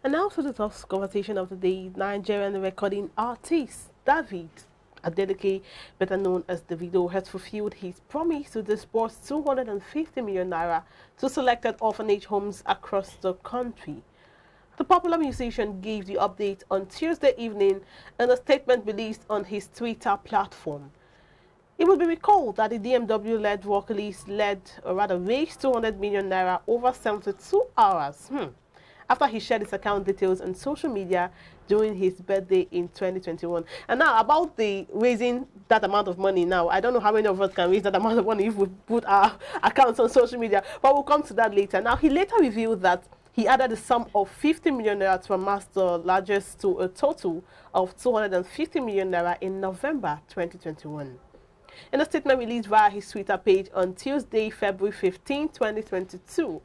And now to the top conversation of the day, Nigerian recording artist David Adeleke, better known as Davido, has fulfilled his promise to disburse 250 million naira to selected orphanage homes across the country. The popular musician gave the update on Tuesday evening in a statement released on his Twitter platform. It will be recalled that the DMW-led vocalist raised 200 million naira over 72 hours. After he shared his account details on social media during his birthday in 2021. And now about the raising that amount of money now, I don't know how many of us can raise that amount of money if we put our accounts on social media, but we'll come to that later. Now, he later revealed that he added a sum of 50 million naira to amass the largest to a total of 250 million naira in November 2021. In a statement released via his Twitter page on Tuesday, February 15, 2022,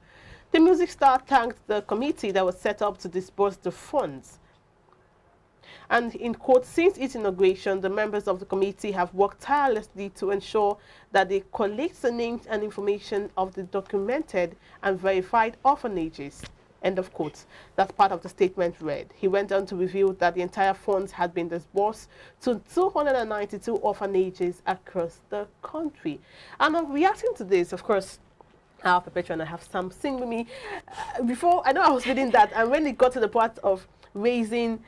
the music star thanked the committee that was set up to disburse the funds. And in quote, since its inauguration, the members of the committee have worked tirelessly to ensure that they collect the names and information of the documented and verified orphanages. End of quote. That part of the statement read. He went on to reveal that the entire funds had been disbursed to 292 orphanages across the country. And on reacting to this, of course, our Perpetua and I have Sam sing with me. Before, I know I was reading that, and when it got to the part of raising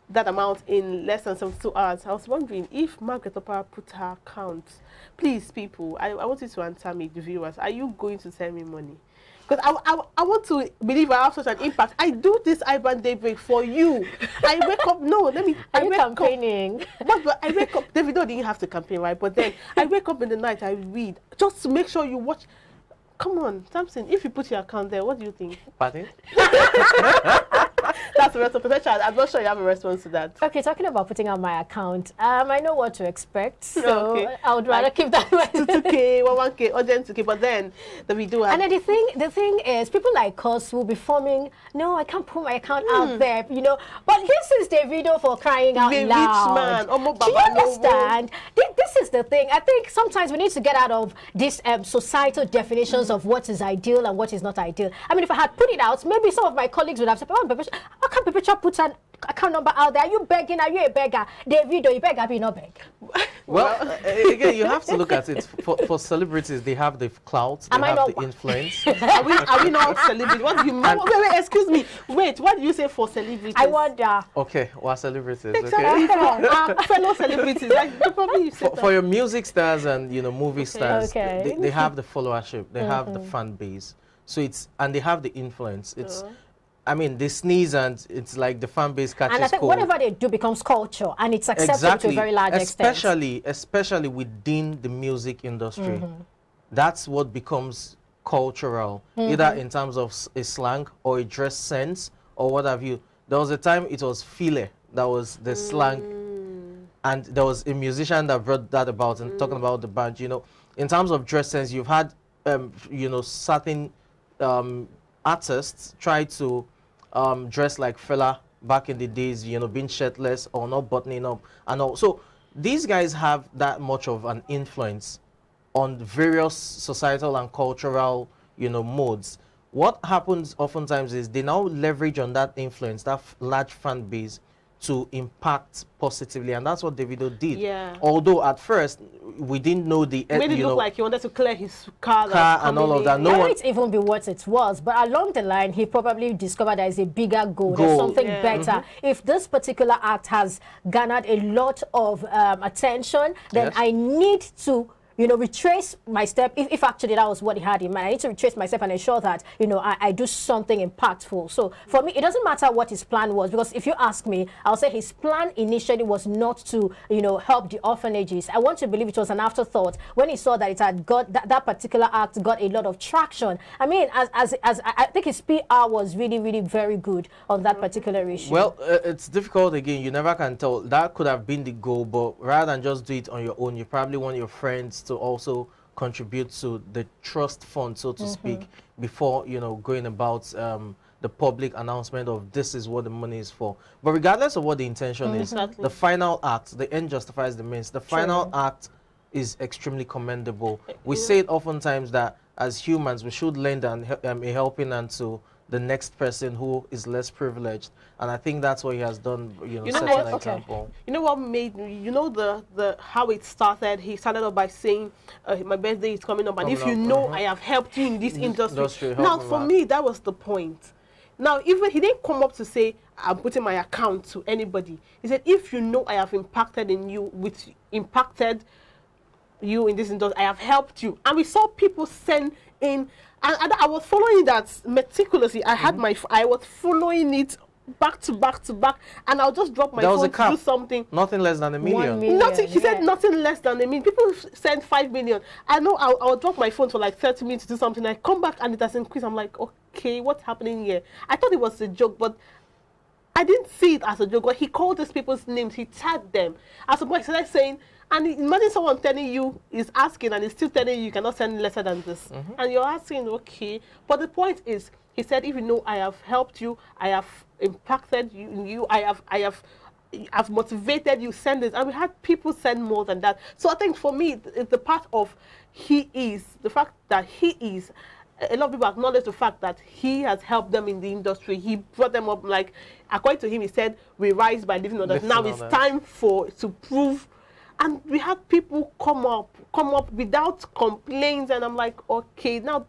that amount in less than 72 hours, I was wondering if Margaret Opera put her account. Please, people, I want you to answer me, the viewers. Are you going to send me money? Because I want to believe I have such an impact. I do this iBrand Daybreak for you. I wake up, no, let me. Are you campaigning? But I wake up, Davido didn't have to campaign, right? But then I wake up in the night, I read, just to make sure you watch. Come on, Samson, if you put your account there, what do you think? Pardon? That's the rest of the child. I'm not sure you have a response to that. Okay, talking about putting on my account, I know what to expect, so okay. I would rather keep that. 2K, 1K, or then 2K, but then the video. And then the thing is, people like us will be forming, no, I can't put my account out there, you know. But this is the video for crying out loud. Rich man. Do you understand? This is the thing. I think sometimes we need to get out of these societal definitions of what is ideal and what is not ideal. I mean, if I had put it out, maybe some of my colleagues would have said, oh, how can Perpetua put an account number out there? Are you begging? Are you a beggar? Davido, you beg, I be not beg. Well, again, you have to look at it. For celebrities, they have the clout, they have the influence. Are we not celebrities? What do you mean? Wait, excuse me. Wait, what do you say for celebrities? I wonder. Okay, we're celebrities. Exactly. Okay. Fellow celebrities. Like, probably for your music stars and movie stars, okay. they have the followership, they have the fan base. So and they have the influence. It's I mean, they sneeze and it's like the fan base catches cold. And I think whatever they do becomes culture, and it's accepted to a very large extent. Especially within the music industry. That's what becomes cultural, either in terms of a slang or a dress sense or what have you. There was a time it was file that was the slang, and there was a musician that brought that about and talking about the band. You know, in terms of dress sense, you've had certain artists try to dress like fella back in the days, being shirtless or not buttoning up and all. So these guys have that much of an influence on various societal and cultural, modes. What happens oftentimes is they now leverage on that influence, that large fan base, to impact positively, and that's what Davido did. Yeah. Although at first we didn't know the made it look like he wanted to clear his car and all of that. No, might even be what it was, but along the line he probably discovered there is a bigger goal. There's something better. If this particular act has garnered a lot of attention, then I need to retrace my step, if actually that was what he had in mind. I need to retrace myself and ensure that, I do something impactful. So for me, it doesn't matter what his plan was, because if you ask me, I'll say his plan initially was not to, help the orphanages. I want to believe it was an afterthought when he saw that it had got, that particular act got a lot of traction. I mean, as I think his PR was really, really very good on that particular issue. Well, it's difficult again. You never can tell. That could have been the goal, but rather than just do it on your own, you probably want your friends to also contribute to the trust fund, so to speak, before going about the public announcement of this is what the money is for. But regardless of what the intention is, the final act, the end justifies the means. The final act is extremely commendable. We say it oftentimes that as humans we should lend a helping hand to the next person who is less privileged. And I think that's what he has done, You know setting what? an example. You know what made me, you know the how it started? He started off by saying, my birthday is coming up, and if you know I have helped you in this industry. Now, for me, that was the point. Now, even he didn't come up to say, I'm putting my account to anybody. He said, if you know I have impacted you in this industry, I have helped you. And we saw people send in, and I was following that meticulously. I was following it back to back to back, and I'll just drop my phone to do something. Nothing less than 1 million. 1 million. Nothing. He said nothing less than 1 million. People send 5 million. I know I'll drop my phone for like 30 minutes to do something. I come back and it has increased. I'm like, okay, what's happening here? I thought it was a joke, but I didn't see it as a joke. But he called these people's names. He tagged them. At some point, he started saying, and imagine someone telling you, is asking, and is still telling you cannot send lesser than this. And you're asking, okay. But the point is, he said, if you know I have helped you, I have impacted you, I've motivated you, send this. And we had people send more than that. So I think for me, it's the part of the fact that he is, a lot of people acknowledge the fact that he has helped them in the industry. He brought them up, like, according to him, he said, we rise by living others. Now it's time to prove. And we had people come up without complaints, and I'm like, okay, now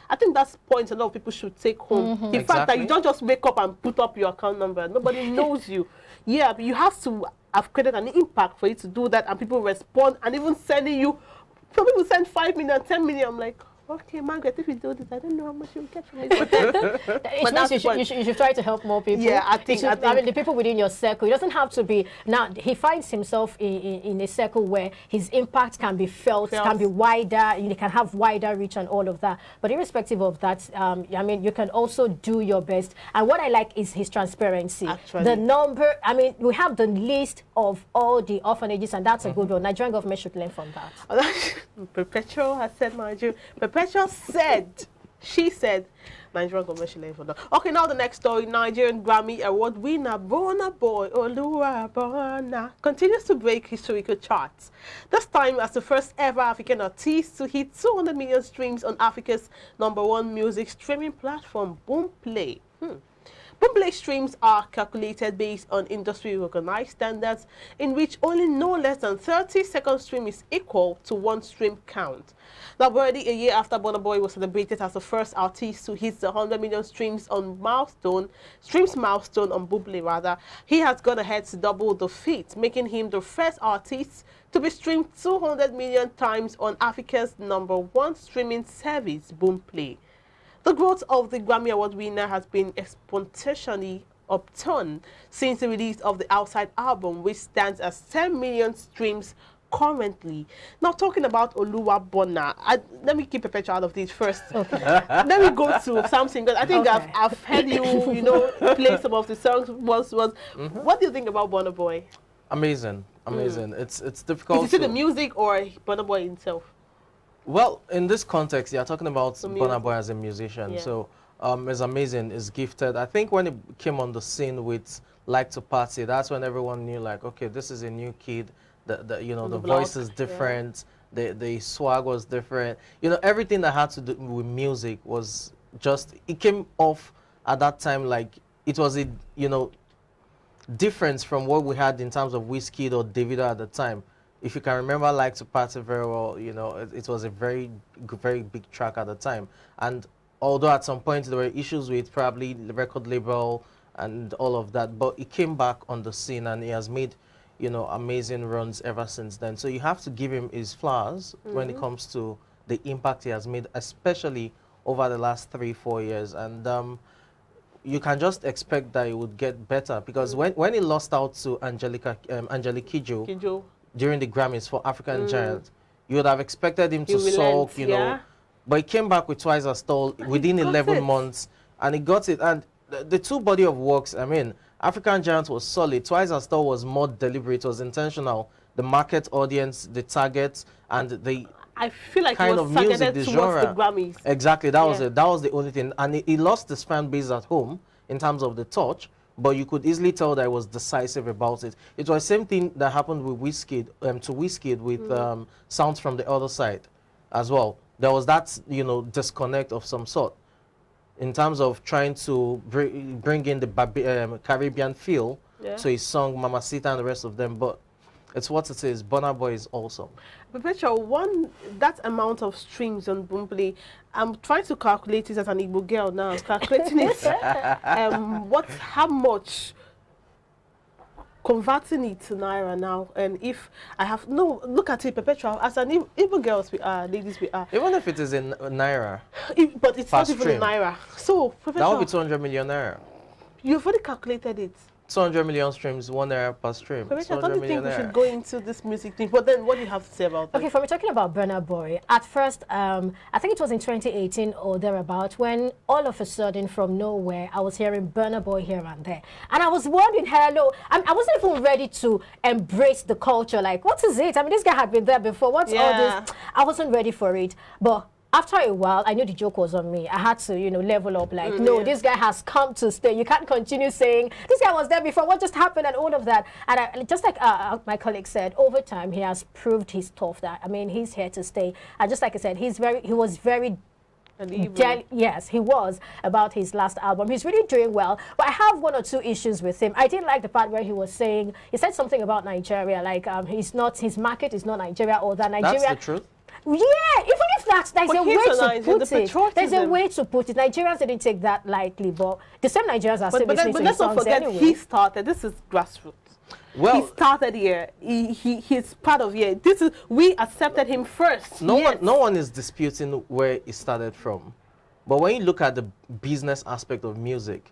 I think that's point a lot of people should take home. The fact that you don't just wake up and put up your account number. Nobody knows you. Yeah, but you have to have created an impact for you to do that, and people respond, and even sending you. Some people send 5 million, 10 million. I'm like, okay, Margaret, if you do this, I don't know how much you'll get from it. It means you should try to help more people. Yeah, I think. I mean, the people within your circle. It doesn't have to be. Now, he finds himself in a circle where his impact can be felt, can be wider, you can have wider reach and all of that. But irrespective of that, I mean, you can also do your best. And what I like is his transparency. Actually. The number, I mean, we have the list of all the orphanages, and that's a good one. Nigerian government should learn from that. Perpetual has said, Nigerian. Perpetual said, she said, Nigerian government should learn from that. Okay, now the next story. Nigerian Grammy Award winner Burna Boy Oluwabona continues to break historical charts. This time as the first ever African artist to hit 200 million streams on Africa's #1 music streaming platform, Boomplay. Boomplay streams are calculated based on industry-recognized standards, in which only no less than 30-second stream is equal to 1 stream count. Now, already a year after Burna Boy was celebrated as the first artist to hit the 100 million streams milestone on Boomplay, he has gone ahead to double the feat, making him the first artist to be streamed 200 million times on Africa's #1 streaming service, Boomplay. The growth of the Grammy Award winner has been exponentially upturned since the release of the Outside album, which stands at 10 million streams currently. Now, talking about Oluwabona, let me keep Perpetual out of this first. Okay. Let me go to something, because I think I've heard you, play some of the songs once. What do you think about Burna Boy? Amazing. It's difficult. Is it the music or Burna Boy himself? Well, in this context, you're talking about Burna Boy as a musician. Yeah. So it's amazing, it's gifted. I think when it came on the scene with Like to Party, that's when everyone knew, like, okay, this is a new kid. The voice is different. Yeah. The swag was different. Everything that had to do with music was just, it came off at that time like it was a, difference from what we had in terms of Wizkid or Davido at the time. If you can remember Like to Party very well, it was a very, very big track at the time. And although at some point there were issues with probably the record label and all of that, but he came back on the scene and he has made, amazing runs ever since then. So you have to give him his flowers when it comes to the impact he has made, especially over the last 3-4 years. And you can just expect that it would get better, because when he lost out to Angelique Kidjo during the Grammys for African Giant, you would have expected him to sulk, but he came back with Twice as Tall within 11 months, and he got it. And the two body of works, I mean, African Giant was solid. Twice as Tall was more deliberate, was intentional. The market audience, the targets, and the I feel like kind of music, the genre. The Grammys. Exactly, that was it. That was the only thing. And he lost his fan base at home in terms of the touch, but you could easily tell that he was decisive about it. It was the same thing that happened with Wizkid, with Sounds from the Other Side as well. There was that, disconnect of some sort. in terms of trying to bring in the Caribbean feel. Yeah. So he sung Mamacita and the rest of them, but it's what it is. Burna Boy is awesome. Perpetual, that amount of streams on Boomplay, I'm trying to calculate it as an Igbo girl now. I'm calculating it. How much, converting it to Naira now, and if I have, no, look at it, Perpetual, as an Igbo girls we are, ladies we are. Even if it is in Naira. But it's not even in Naira. So, Perpetual. That would be 200 million Naira. You've already calculated it. 200 million streams, 1 Naira per stream. I don't think we should go into this music thing. But then, what do you have to say about that? Okay, for me talking about Burna Boy, at first, I think it was in 2018 or thereabout, when all of a sudden, from nowhere, I was hearing Burna Boy here and there. And I was wondering, hello, I wasn't even ready to embrace the culture. Like, what is it? I mean, this guy had been there before. What's all this? I wasn't ready for it. But after a while, I knew the joke was on me. I had to, level up. Like, no, this guy has come to stay. You can't continue saying, this guy was there before. What just happened and all of that? And just like my colleague said, over time, he has proved his stuff that, I mean, he's here to stay. And just like I said, he was very... Yes, he was about his last album. He's really doing well, but I have 1 or 2 issues with him. I didn't like the part where he said something about Nigeria, like his market is not Nigeria, or that Nigeria... That's the truth? Yeah, even if there's a way to put it. There's a way to put it. Nigerians didn't take that lightly, but the same Nigerians are still listening to his songs anyway. But let's not forget, he started. This is grassroots. Well, he started here. He's part of here. We accepted him first. No one is disputing where he started from, but when you look at the business aspect of music,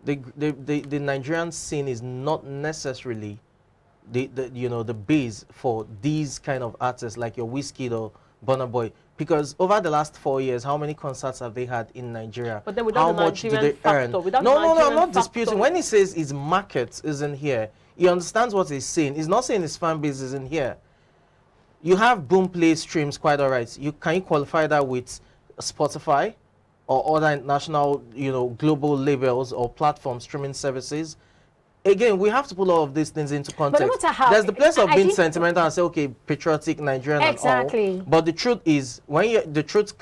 the Nigerian scene is not necessarily the base for these kind of artists like your Wizkid or Burna Boy, because over the last 4 years, how many concerts have they had in Nigeria? But then without how much do they earn? No, I'm not disputing. When he says his market isn't here, he understands what he's saying. He's not saying his fan base isn't here. You have Boomplay streams, quite all right. Can you qualify that with Spotify or other national, global labels or platform streaming services? Again, we have to put all of these things into context. But no matter how, there's the place of being sentimental and say, okay, patriotic, Nigerian and all. But the truth is, the truth